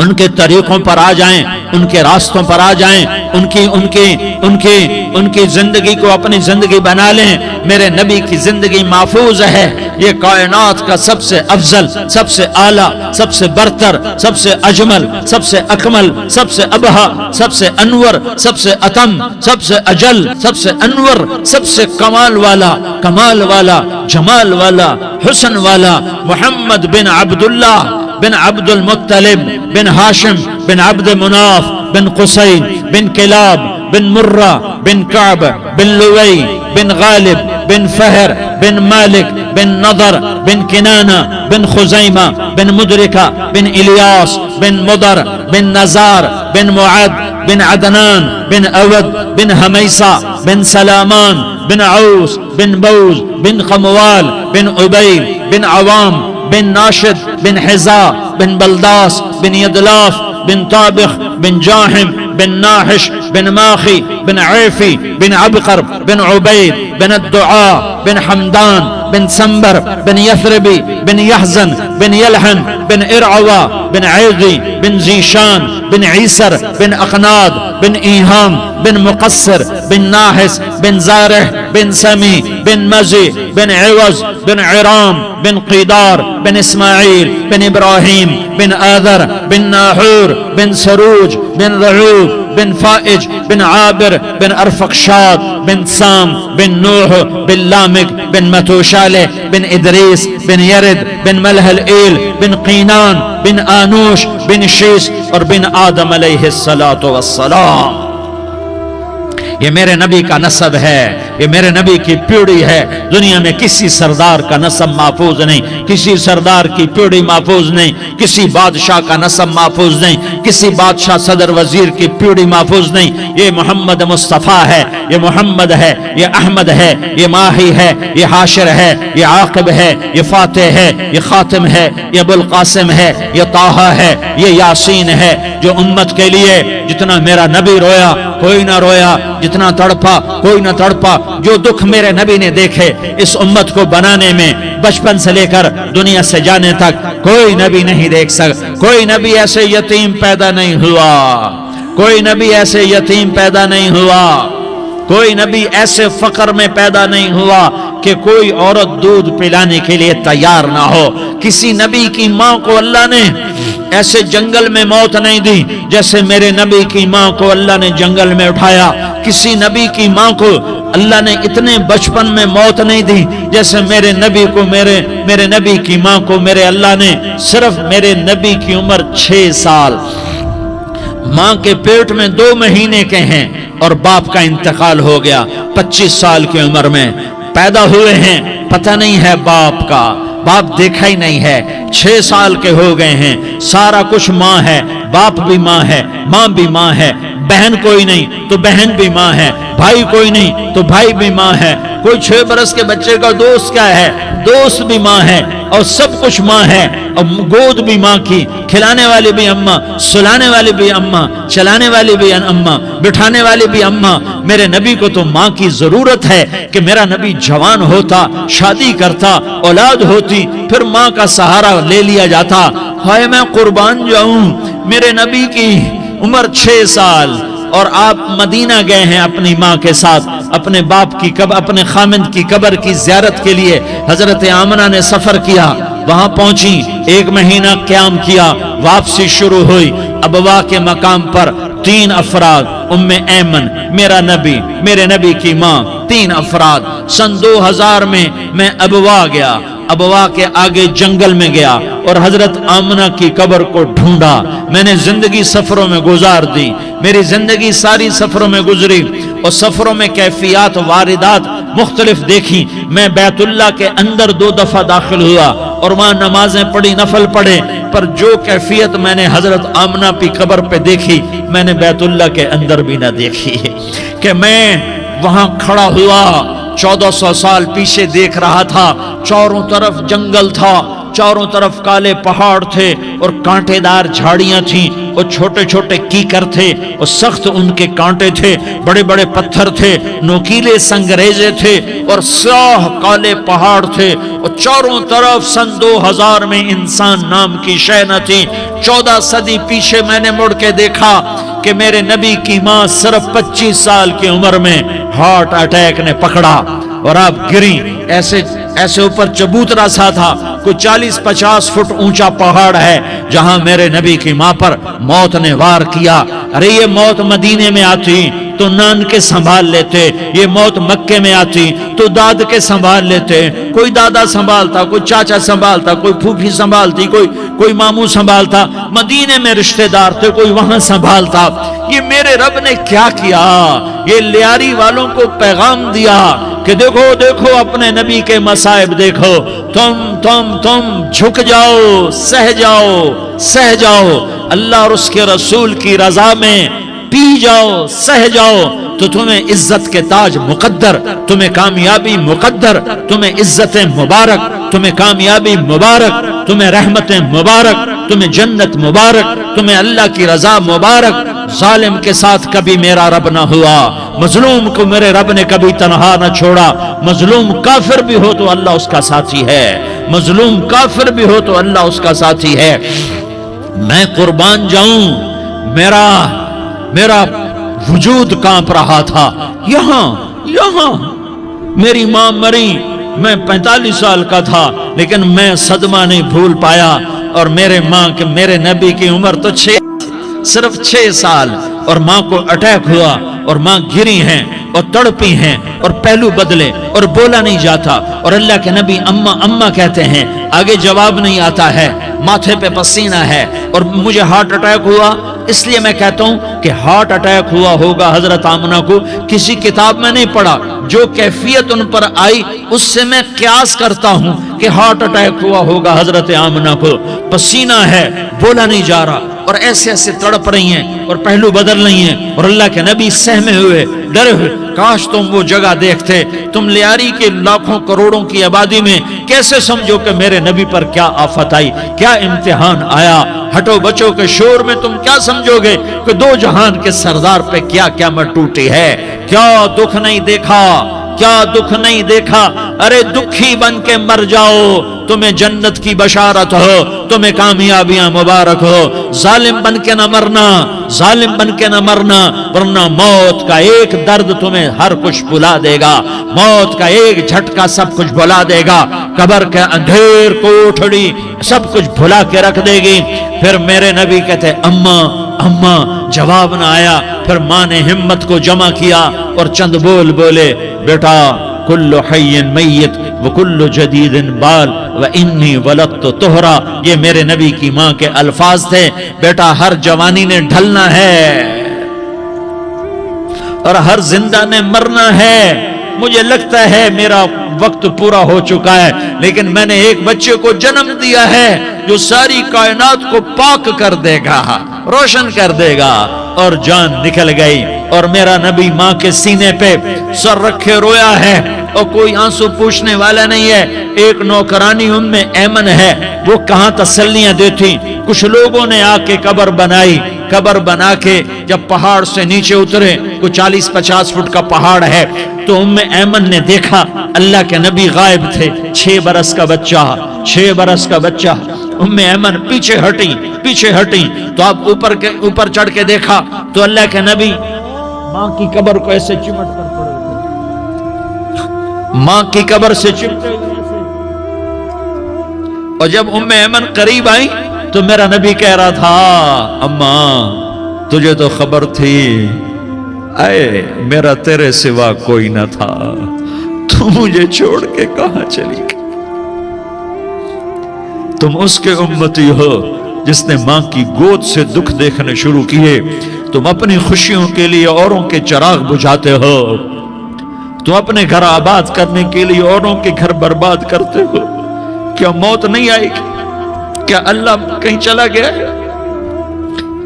ان کے طریقوں پر آ جائیں، ان کے راستوں پر آ جائیں، ان کی زندگی کو اپنی زندگی بنا لیں۔ میرے نبی کی زندگی محفوظ ہے، یہ کائنات کا سب سے افضل، سب سے اعلیٰ، سب سے برتر، سب سے اجمل، سب سے اکمل، سب سے ابہا، سب سے انور، سب سے اتم، سب سے اجل، سب سے انور، سب سے کمال والا، جمال والا، حسن والا، محمد بن عبداللہ بن عبد المطلب بن ہاشم بن عبد مناف بن قصی بن کلاب بن مرہ بن کعب بن لوی بن غالب بن فہر بن مالک بن نضر بن کنانہ بن خزیمہ بن مدرکہ بن الیاس بن مدر بن نزار بن معد بن عدنان بن اود بن حمیسہ بن سلامان بن عوس بن بوز بن قموال بن عبید بن عوام بن ناشد بن حزا بن بلداس بن يدلاف بن طابخ بن جاحم بن ناحش بن ماخي بن عيفي بن عبقر بن عبيد بن الدعاء بن حمدان بن سنبر بن يثربي بن يحزن بن يلحن بن إرعوى بن عيغي بن زيشان بن عيسر بن أقناد بن إيهام بن مقصر بن ناحس بن زارح بن سمي بن مزي بن عوز بن عرام بن قيدار بن إسماعيل بن إبراهيم بن آذر بن ناحور بن سروج بن رعوب بن فائج بن عابر بن أرفقشاد بن سام بن نوح بن لامك بن متوشالة بن إدريس بن يرد بن ملح الإيل بن قينان بن آنوش بن شيس اور بن آدم علیہ الصلاۃ والسلام۔ یہ میرے نبی کا نسب ہے، یہ میرے نبی کی پیڑھی ہے۔ دنیا میں کسی سردار کا نسب محفوظ نہیں، کسی سردار کی پیڑھی محفوظ نہیں، کسی بادشاہ کا نسب محفوظ نہیں، کسی بادشاہ صدر وزیر کی پیڑھی محفوظ نہیں۔ یہ محمد مصطفیٰ ہے، یہ محمد ہے، یہ احمد ہے، یہ ماہی ہے، یہ حاشر ہے، یہ عاقب ہے، یہ فاتح ہے، یہ خاتم ہے، یہ ابو القاسم ہے، یہ طٰہٰ ہے، یہ یاسین ہے۔ جو امت کے لیے جتنا میرا نبی رویا کوئی نہ رویا، جتنا تڑپا کوئی نہ تڑپا، جو دکھ میرے نبی نے دیکھے اس امت کو بنانے میں، بچپن سے لے کر دنیا سے جانے تک کوئی نبی نہیں دیکھ سکتا۔ کوئی نبی ایسے یتیم پیدا نہیں ہوا، کوئی نبی ایسے یتیم پیدا نہیں ہوا، کوئی نبی ایسے فقر میں پیدا نہیں ہوا کہ کوئی عورت دودھ پلانے کے لیے تیار نہ ہو. کسی نبی کی ماں کو اللہ نے ایسے جنگل میں موت نہیں دی جیسے میرے نبی کی ماں کو اللہ نے جنگل میں اٹھایا. کسی نبی کی ماں کو اللہ نے اتنے بچپن میں موت نہیں دی جیسے میرے نبی کو میرے نبی کی ماں کو میرے اللہ نے صرف میرے نبی کی عمر 6 سال ماں کے پیٹ میں 2 مہینے کے ہیں اور باپ کا انتقال ہو گیا. 25 سال کی عمر میں پیدا ہوئے ہیں, پتہ نہیں ہے باپ کا, باپ دیکھا ہی نہیں ہے. 6 سال کے ہو گئے ہیں, سارا کچھ ماں ہے, باپ بھی ماں ہے, ماں بھی ماں ہے, بہن کوئی نہیں تو بہن بھی ماں ہے, بھائی کوئی نہیں تو بھائی بھی ماں ہے, کوئی 6 برس کے بچے کا دوست کیا ہے, دوست بھی ماں ہے, اور سب کچھ ماں ہے. اور گود بھی ماں کی, کھلانے والی بھی اماں, سلانے والی بھی اماں, چلانے والی بھی اماں, بٹھانے والی بھی اماں. میرے نبی کو تو ماں کی ضرورت ہے کہ میرا نبی جوان ہوتا, شادی کرتا, اولاد ہوتی, پھر ماں کا سہارا لے لیا جاتا. ہائے میں قربان جاؤں, میرے نبی کی عمر 6 سال اور آپ مدینہ گئے ہیں اپنی ماں کے ساتھ, اپنے باپ کی اپنے خامند کی قبر کی زیارت کے لیے. حضرت آمنہ نے سفر کیا, وہاں پہنچی, 1 مہینہ قیام کیا, واپسی شروع ہوئی. ابوا کے مقام پر 3 افراد, ام ایمن, میرا نبی, میرے نبی کی ماں, 3 افراد. سن 2000 میں ابوا گیا, ابوا کے آگے جنگل میں گیا اور حضرت آمنہ کی قبر کو ڈھونڈا. میں نے زندگی سفروں میں گزار دی, میری زندگی ساری سفروں میں گزری اور سفروں میں کیفیات واردات مختلف دیکھی. میں بیت اللہ کے اندر 2 دفعہ داخل ہوا اور وہاں نمازیں پڑھی, نفل پڑھے, پر جو کیفیت میں نے حضرت آمنہ کی قبر پہ دیکھی میں نے بیت اللہ کے اندر بھی نہ دیکھی. کہ میں وہاں کھڑا ہوا, 1400 سال پیچھے دیکھ رہا تھا, چاروں طرف جنگل تھا, چاروں طرف کالے پہاڑ تھے اور کانٹے دار جھاڑیاں تھیں اور چھوٹے چھوٹے کیکر تھے اور سخت ان کے کانٹے تھے, بڑے بڑے پتھر تھے, نوکیلے سنگریزے تھے اور سیاہ کالے پہاڑ تھے اور چاروں طرف. سن 2000 میں انسان نام کی شے نہ تھی. 14 صدی پیچھے میں نے مڑ کے دیکھا کہ میرے نبی کی ماں صرف 25 سال کی عمر میں ہارٹ اٹیک نے پکڑا اور آپ گری. ایسے اوپر چبوترا سا تھا, کوئی 40-50 فٹ اونچا پہاڑ ہے جہاں میرے نبی کی ماں پر موت نے وار کیا. ارے یہ موت مدینے میں آتی تو نان کے سنبھال لیتے, یہ موت مکے میں آتی تو داد کے سنبھال لیتے. کوئی دادا سنبھالتا, کوئی چاچا سنبھالتا, کوئی پھوپھی سنبھالتی, کوئی ماموں سنبھالتا, مدینے میں رشتہ دار تھے, کوئی وہاں سنبھالتا. یہ میرے رب نے کیا کیا, یہ لیاری والوں کو پیغام دیا کہ دیکھو دیکھو اپنے نبی کے مصائب دیکھو, تم جھک جاؤ, سہ جاؤ, اللہ اور اس کے رسول کی رضا میں پی جاؤ, سہ جاؤ, تو تمہیں عزت کے تاج مقدر, تمہیں کامیابی مقدر, تمہیں عزتیں مبارک, تمہیں کامیابی مبارک, تمہیں رحمتیں مبارک, تمہیں جنت مبارک, تمہیں اللہ کی رضا مبارک. ظالم کے ساتھ کبھی میرا رب نہ ہوا, مظلوم کو میرے رب نے کبھی تنہا نہ چھوڑا. مظلوم کافر بھی ہو تو اللہ اس کا ساتھی ہے, مظلوم کافر بھی ہو تو اللہ اس کا ساتھی ہے. میں قربان جاؤں, میرا وجود کانپ رہا تھا. یہاں میری ماں مری, میں 45 سال کا تھا لیکن میں صدمہ نہیں بھول پایا. اور میرے نبی کی عمر تو صرف 6 سال اور ماں کو اٹیک ہوا اور ماں گری ہیں اور تڑپی ہیں اور پہلو بدلے اور بولا نہیں جاتا اور اللہ کے نبی اماں کہتے ہیں, آگے جواب نہیں آتا ہے, ماتھے پہ پسینہ ہے اور مجھے ہارٹ اٹیک ہوا. اس لیے میں کہتا ہوں کہ ہارٹ اٹیک ہوا ہوگا حضرت آمنہ کو, کسی کتاب میں نہیں پڑھا, جو کیفیت ان پر آئی اس سے میں قیاس کرتا ہوں کہ ہارٹ اٹیک ہوا ہوگا حضرت آمنہ کو. پسینہ ہے, بولا نہیں جا رہا اور ایسے تڑپ رہی ہیں اور پہلو بدل رہی ہیں اور اللہ کے نبی سہمے ہوئے, ڈرے ہوئے. کاش تم وہ جگہ دیکھتے, تم لیاری کے لاکھوں کروڑوں کی آبادی میں کیسے سمجھو کہ میرے نبی پر کیا آفت آئی, کیا امتحان آیا. ہٹو بچوں کے شور میں تم کیا سمجھو گے کہ 2 جہان کے سردار پہ کیا قیامت ٹوٹی ہے. کیا دکھ نہیں دیکھا, کیا دکھ نہیں دیکھا؟ ارے دکھی بن کے مر جاؤ، تمہیں جنت کی بشارت ہو، تمہیں کامیابیاں مبارک ہو۔ ظالم بن کے نہ مرنا، ظالم بن کے نہ مرنا، ورنہ موت کا ایک درد تمہیں ہر کچھ بھلا دے گا، موت کا ایک جھٹکا سب کچھ بھلا دے گا، قبر کے اندھیر کوٹھڑی سب کچھ بھلا کے رکھ دے گی۔ پھر میرے نبی کہتے اماں اماں، جواب نہ آیا۔ پھر ماں نے ہمت کو جمع کیا اور چند بول بولے، بیٹا کل حی میت وکل جدید بال وانی ولدت طہرا، یہ میرے نبی کی ماں کے الفاظ تھے۔ بیٹا ہر جوانی نے ڈھلنا ہے اور ہر زندہ نے مرنا ہے۔ مجھے لگتا ہے میرا وقت پورا ہو چکا ہے، لیکن میں نے ایک بچے کو جنم دیا ہے جو ساری کائنات کو پاک کر دے گا، روشن کر دے گا۔ اور جان نکل گئی، اور میرا نبی ماں کے سینے پہ سر رکھے رویا ہے، اور کوئی آنسو پوچھنے والا نہیں ہے۔ ایک نوکرانی ام ایمن ہے، وہ کہاں تسلیاں دیتی۔ کچھ لوگوں نے آ کے قبر بنائی، قبر بنا کے جب پہاڑ سے نیچے اترے، کوئی 40-50 فٹ کا پہاڑ ہے، تو ام ایمن نے دیکھا اللہ کے نبی غائب تھے، 6 برس کا بچہ، 6 برس کا بچہ۔ ام ایمن پیچھے ہٹی تو آپ اوپر چڑھ کے دیکھا تو اللہ کے نبی ماں کی قبر کو ایسے چمٹ کر پڑے، ماں کی قبر سے چمٹے ہوئے۔ اور جب ام ایمن قریب آئی تو میرا نبی کہہ رہا تھا اماں تجھے تو خبر تھی، اے میرا تیرے سوا کوئی نہ تھا، تو مجھے چھوڑ کے کہاں چلی گئی؟ تم اس کے امتی ہو جس نے ماں کی گود سے دکھ دیکھنے شروع کیے۔ تم اپنی خوشیوں کے لیے اوروں کے چراغ بجھاتے ہو، تم اپنے گھر آباد کرنے کے لیے اوروں کے گھر برباد کرتے ہو۔ کیا موت نہیں آئے گی؟ کیا اللہ کہیں چلا گیا ہے؟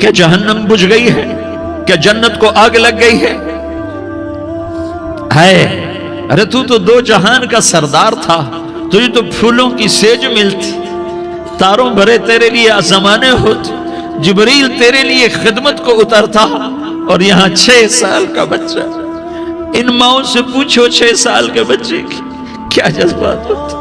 کیا جہنم بجھ گئی ہے؟ کیا جنت کو آگ لگ گئی ہے؟ ارے تو 2 جہان کا سردار تھا، تجھے تو پھولوں کی سیج ملتی، تاروں بھرے تیرے لیے زمانے ہوتے، جبریل تیرے لیے خدمت کو اترتا، اور یہاں 6 سال کا بچہ۔ ان ماؤں سے پوچھو 6 سال کے بچے کی کیا جذبات ہوتے۔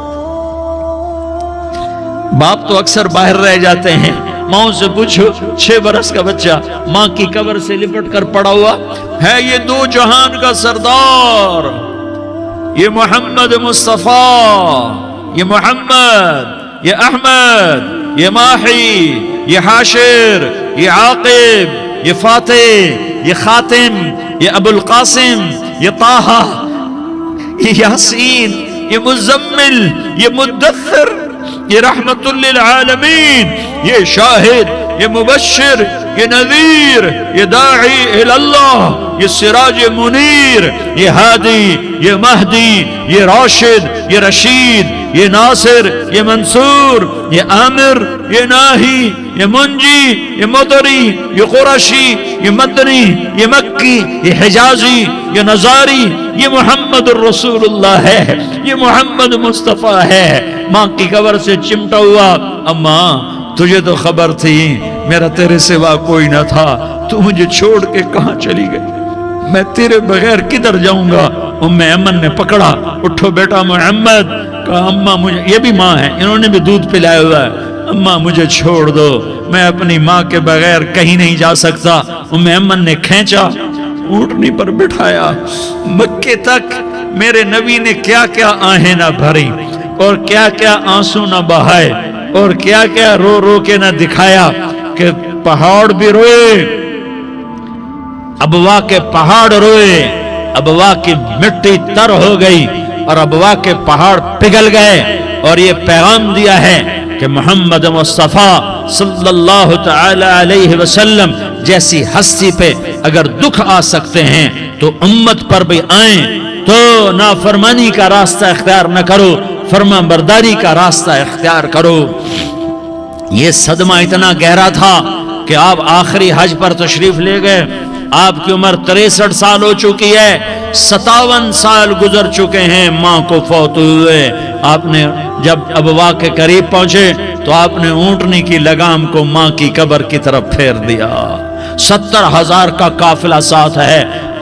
باپ تو اکثر باہر رہ جاتے ہیں، ماؤں سے پوچھو 6 برس کا بچہ ماں کی قبر سے لپٹ کر پڑا ہوا ہے۔ یہ 2 جہان کا سردار، یہ محمد مصطفیٰ، یہ محمد، یہ احمد، یہ ماحی، یہ حاشر، یہ عاقب، یہ فاتح، یہ خاتم، یہ ابو القاسم، یہ طہ، یہ یاسین، یہ مزمل، یہ مدثر، یہ رحمت للعالمین، یہ شاہد، یہ مبشر، یہ نذیر، یہ داعی اللہ، یہ سراج منیر، یہ ہادی، یہ مہدی، یہ راشد، یہ رشید، یہ ناصر، یہ منصور، یہ عامر، یہ ناہی، یہ منجی، یہ مدری، یہ قرشی، یہ مدنی، یہ مکی، یہ حجازی، یہ نظاری، یہ محمد الرسول اللہ ہے، یہ محمد مصطفیٰ ہے۔ ماں کی قبر سے چمٹا ہوا، اماں تجھے تو خبر تھی میرا تیرے سوا کوئی نہ تھا، تو مجھے چھوڑ کے کہاں چلی گئی؟ میں تیرے بغیر کدھر جاؤں گا؟ ام ایمن نے پکڑا، اٹھو بیٹا محمد، کہا اماں مجھے، یہ بھی ماں ہے، انہوں نے بھی دودھ پلایا ہوا ہے، اماں مجھے چھوڑ دو، میں اپنی ماں کے بغیر کہیں نہیں جا سکتا۔ ام ایمن نے کھینچا، اونٹنی پر بٹھایا، مکے تک میرے نبی نے کیا کیا آہیں نہ بھری، اور کیا کیا آنسو نہ بہائے، اور کیا کیا رو رو کے نہ دکھایا کہ پہاڑ بھی روئے، ابوا کے پہاڑ روئے، ابوا کی مٹی تر ہو گئی اور ابوا کے پہاڑ پگھل گئے، اور یہ پیغام دیا ہے کہ محمد مصطفیٰ صلی اللہ تعالی علیہ وسلم جیسی ہستی پہ اگر دکھ آ سکتے ہیں تو امت پر بھی آئیں، تو نافرمانی کا راستہ اختیار نہ کرو، فرما برداری کا راستہ اختیار کرو۔ یہ صدمہ اتنا گہرا تھا کہ آپ آخری حج پر تشریف لے گئے، آپ کی عمر 63 سال ہو چکی ہے، 57 سال گزر چکے ہیں ماں کو فوت ہوئے۔ آپ نے جب ابوا کے قریب پہنچے تو آپ نے اونٹنی کی لگام کو ماں کی قبر کی طرف پھیر دیا۔ 70,000 کا قافلہ ساتھ ہے،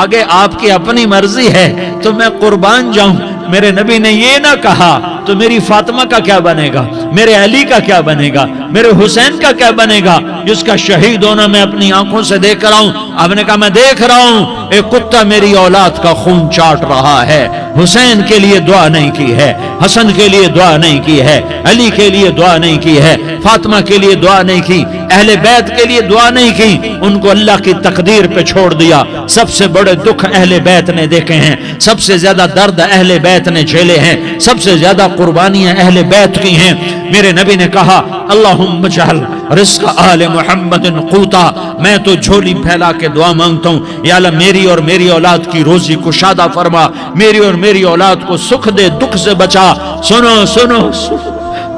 آگے آپ کی اپنی مرضی ہے تو میں قربان جاؤں. میرے نبی نے یہ نہ کہا تو میری فاطمہ کا کیا بنے گا, میرے علی کا کیا بنے گا, میرے حسین کا کیا بنے گا جس کا شہید ہونا میں اپنی آنکھوں سے دیکھ رہا ہوں. آپ نے کہا میں دیکھ رہا ہوں ایک کتا میری اولاد کا خون چاٹ رہا ہے. حسین کے لیے دعا نہیں کی ہے, حسن کے لیے دعا نہیں کی ہے, علی کے لیے دعا نہیں کی ہے, فاطمہ کے لیے دعا نہیں کی, اہل بیت کے لیے دعا نہیں کی. ان کو اللہ کی تقدیر پہ چھوڑ دیا. سب سے بڑے دکھ اہل بیت نے دیکھے ہیں, سب سے زیادہ درد اہل بیت نے جھیلے ہیں, سب سے زیادہ قربانیاں اہل بیت کی ہیں. میرے نبی نے کہا اللہم اجعل رزق آل محمد قوتا. میں تو جھولی پھیلا کے دعا مانگتا ہوں, یا اللہ میری اور میری اولاد کی روزی کشادہ فرما, میری اور میری اولاد کو سکھ دے, دکھ سے بچا. سنو سنو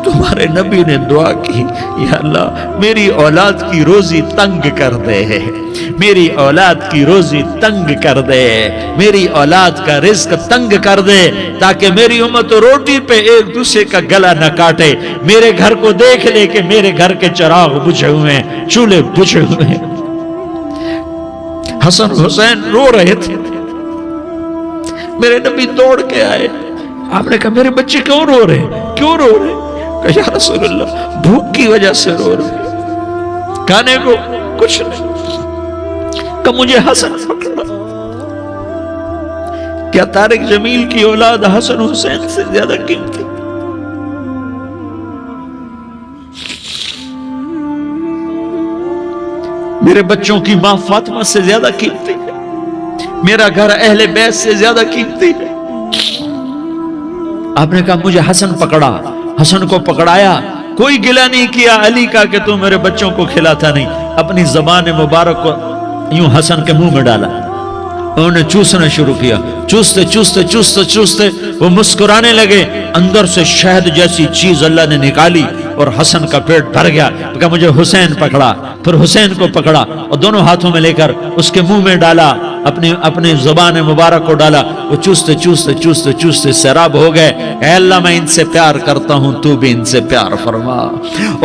تمہارے نبی نے دعا کی, یا اللہ میری اولاد کی روزی تنگ کر دے, میری اولاد کی روزی تنگ کر دے, میری اولاد کا رزق تنگ کر دے, تاکہ میری امت روٹی پہ ایک دوسرے کا گلا نہ کاٹے. میرے گھر کو دیکھ لے کہ میرے گھر کے چراغ بجھے ہوئے ہیں, چولہے بجھے ہوئے ہیں. حسن حسین رو رہے تھے, میرے نبی دوڑ کے آئے. آپ نے کہا میرے بچے کیوں رو رہے, کیوں رو رہے؟ کہ یا رسول اللہ بھوک کی وجہ سے رو رہے, کھانے کو کچھ نہیں. کہ مجھے حسن پکڑا. کیا طارق جمیل کی اولاد حسن حسین سے زیادہ قیمتی؟ میرے بچوں کی ماں فاطمہ سے زیادہ قیمتی ہے, میرا گھر اہل بیت سے زیادہ قیمتی ہے. آپ نے کہا مجھے حسن پکڑا, حسن کو پکڑایا, کوئی گلہ نہیں کیا علی کا کہ تو میرے بچوں کو کھلاتا نہیں. اپنی زبان مبارک کو یوں حسن کے منہ میں ڈالا, انہوں نے چوسنا شروع کیا. چوستے چوستے چوستے چوستے وہ مسکرانے لگے. اندر سے شہد جیسی چیز اللہ نے نکالی اور حسن کا پیٹ بھر گیا. کہا مجھے حسین پکڑا, پھر حسین کو پکڑا اور دونوں ہاتھوں میں لے کر اس کے منہ میں ڈالا, اپنی زبان مبارک کو ڈالا. وہ چوستے چوستے چوستے چوستے سیراب ہو گئے. اے اللہ میں ان سے پیار کرتا ہوں, تو بھی ان سے پیار فرما,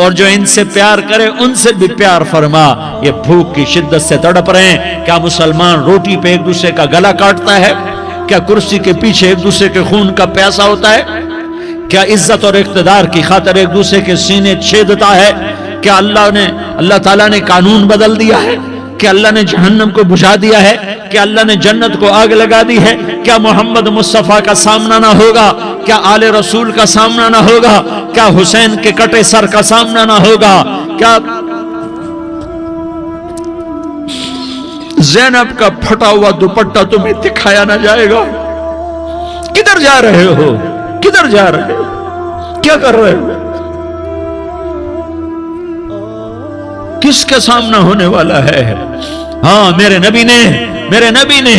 اور جو ان سے پیار کرے ان سے بھی پیار فرما. یہ بھوک کی شدت سے تڑپ رہے ہیں. کیا مسلمان روٹی پہ ایک دوسرے کا گلا کاٹتا ہے؟ کیا کرسی کے پیچھے ایک دوسرے کے خون کا پیاسا ہوتا ہے؟ کیا عزت اور اقتدار کی خاطر ایک دوسرے کے سینے چھیدتا ہے؟ کیا اللہ تعالیٰ نے قانون بدل دیا ہے؟ کیا اللہ نے جہنم کو بجھا دیا ہے؟ کیا اللہ نے جنت کو آگ لگا دی ہے؟ کیا محمد مصطفیٰ کا سامنا نہ ہوگا؟ کیا آل رسول کا سامنا نہ ہوگا؟ کیا حسین کے کٹے سر کا سامنا نہ ہوگا؟ کیا زینب کا پھٹا ہوا دوپٹہ تمہیں دکھایا نہ جائے گا؟ کدھر جا رہے ہو, کدھر جا رہے ہو, کیا کر رہے ہو؟ کس کے سامنا ہونے والا ہے؟ ہاں میرے نبی نے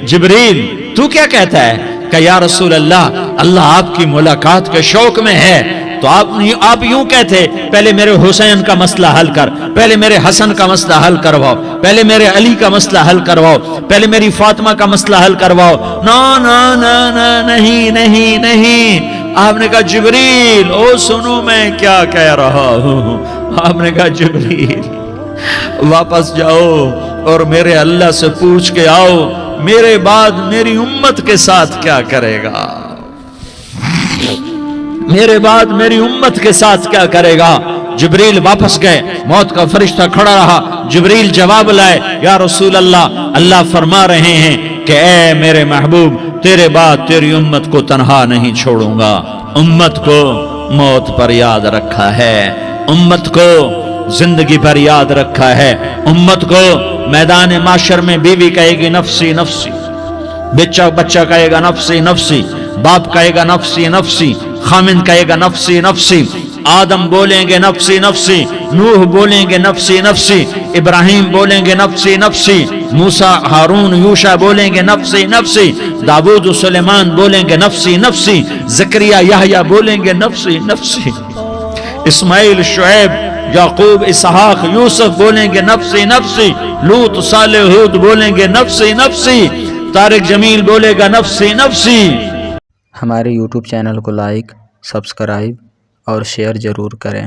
جبریل تو کیا کہتا ہے؟ کہ یا رسول اللہ آپ کی ملاقات کے شوق میں ہے. تو آپ یوں کہتے پہلے میرے حسین کا مسئلہ حل کر, پہلے میرے حسن کا مسئلہ حل کرواؤ, پہلے میرے علی کا مسئلہ حل کرواؤ, پہلے میری فاطمہ کا مسئلہ حل کرواؤ. نہیں. آپ نے کہا جبریل او سنو میں کیا کہہ رہا ہوں. آپ نے کہا جبریل واپس جاؤ اور میرے اللہ سے پوچھ کے آؤ میرے بعد میری امت کے ساتھ کیا کرے گا, میرے بعد میری امت کے ساتھ کیا کرے گا. جبریل واپس گئے, موت کا فرشتہ کھڑا رہا. جبریل جواب لائے, یا رسول اللہ فرما رہے ہیں کہ اے میرے محبوب تیرے بعد تیری امت کو تنہا نہیں چھوڑوں گا. امت کو موت پر یاد رکھا ہے, امت کو زندگی پر یاد رکھا ہے, امت کو میدان معاشر میں بیوی کہے گی نفسی نفسی, بچہ کہے گا نفسی نفسی, باپ کہے گا نفسی نفسی, خامن کہے گا نفسی نفسی, آدم بولیں گے نفسی نفسی, نوح بولیں گے نفسی نفسی, ابراہیم بولیں گے نفسی نفسی, موسیٰ ہارون یوشع بولیں گے نفسی نفسی, داؤد و سلیمان بولیں گے نفسی نفسی, زکریا یحییٰ بولیں گے نفسی نفسی, اسماعیل شعیب یعقوب اسحاق یوسف بولیں گے نفسی نفسی, لوط صالح ہود بولیں گے نفسی نفسی, طارق جمیل بولے گا نفسی نفسی. ہمارے YouTube چینل کو لائک, سبسکرائب اور شیئر ضرور کریں.